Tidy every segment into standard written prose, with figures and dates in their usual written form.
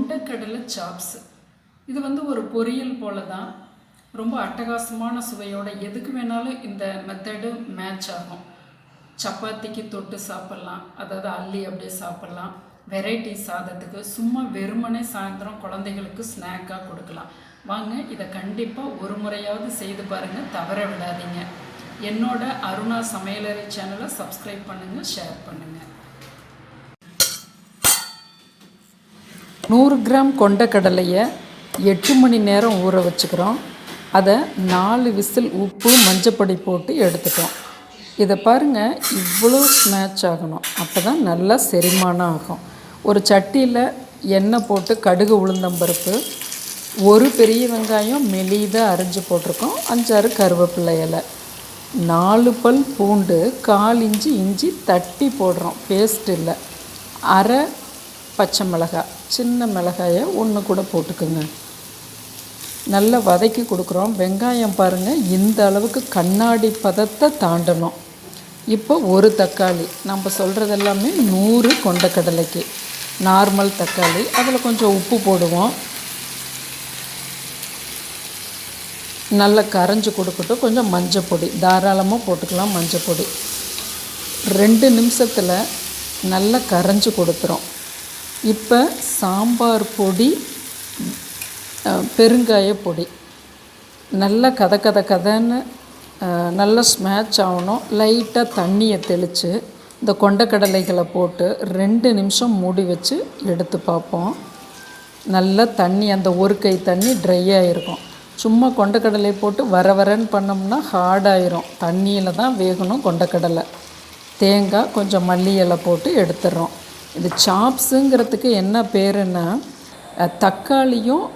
கொண்டக்கடலை சாப்ஸ். இது ஒரு பொரியல் போல தான். ரொம்ப அட்டகாசமான சுவையோட எதுக்கு வேணாலும் இந்த மெத்தடு மேட்ச் ஆகும். சப்பாத்திக்கு தொட்டு சாப்பிட்லாம், அதாவது அள்ளி அப்படியே சாப்பிட்லாம். வெரைட்டி சாதத்துக்கு சும்மா வெறுமனே சாயந்தரம் குழந்தைகளுக்கு ஸ்நாக்காக கொடுக்கலாம். வாங்க, இதை கண்டிப்பாக ஒரு முறையாவது செய்து பாருங்கள், தவற விடாதீங்க. என்னோட அருணா சமையலறை சேனலை சப்ஸ்கிரைப் பண்ணுங்கள், ஷேர் பண்ணுங்கள். 100 கிராம் கொண்டக்கடலையை 8 மணி நேரம் ஊற வச்சுக்கிறோம். அதை 4 விசில் உப்பு மஞ்சப்பொடி போட்டு எடுத்துட்டோம். இதை பாருங்கள், இவ்வளோ ஸ்மேட்ச் ஆகணும், அப்போ தான் நல்லா செரிமானம் ஆகும். ஒரு சட்டியில் எண்ணெய் போட்டு கடுகு உளுந்தம்பருப்பு, ஒரு பெரிய வெங்காயம் மெலிதாக அரிஞ்சு போட்டிருக்கோம், 5-6 கருவேப்பிலை இலை, 4 பல் பூண்டு, 1/4 இன்ச்சு இஞ்சி தட்டி போடுறோம், பேஸ்ட் இல்லை, அரை பச்சை மிளகாய், சின்ன மிளகாயை 1 கூட போட்டுக்குங்க. நல்லா வதக்கி கொடுக்குறோம். வெங்காயம் பாருங்கள், இந்த அளவுக்கு கண்ணாடி பதத்தை தாண்டணும். இப்போ ஒரு தக்காளி, நம்ம சொல்கிறது எல்லாமே 100 கொண்டக்கடலைக்கு நார்மல் தக்காளி, அதில் கொஞ்சம் உப்பு போடுவோம். நல்லா கரைஞ்சி கொடுக்கட்டும். கொஞ்சம் மஞ்சப்பொடி தாராளமாக போட்டுக்கலாம். மஞ்சப்பொடி 2 நிமிஷத்தில் நல்லா கரைஞ்சி கொடுத்துரும். இப்போ சாம்பார் பொடி, பெருங்காய பொடி நல்லா கதன்னு நல்லா ஸ்மேட்ச் ஆகணும். லைட்டாக தண்ணியை தெளித்து இந்த கொண்டக்கடலைகளை போட்டு 2 நிமிஷம் மூடி வச்சு எடுத்து பார்ப்போம். நல்லா தண்ணி, அந்த ஒரு கை தண்ணி ட்ரை ஆகிருக்கும். சும்மா கொண்டக்கடலை போட்டு வரன்னு பண்ணோம்னா ஹார்டாயிரும். தண்ணியில் தான் வேகணும் கொண்டக்கடலை. தேங்காய், கொஞ்சம் மல்லி இலை போட்டு எடுத்துடுறோம். இது சாப்ஸுங்கிறதுக்கு என்ன பேருன்னா, தக்காளியும்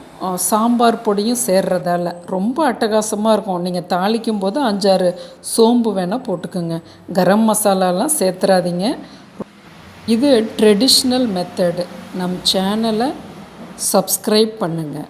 சாம்பார் பொடியும் சேர்றதால ரொம்ப அட்டகாசமாக இருக்கும். நீங்கள் தாளிக்கும் போது 5-6 சோம்பு வேணால் போட்டுக்கோங்க. கரம் மசாலாலாம் சேர்த்துறாதீங்க. இது ட்ரெடிஷ்னல் மெத்தடு. நம் சேனலை சப்ஸ்கிரைப் பண்ணுங்கள்.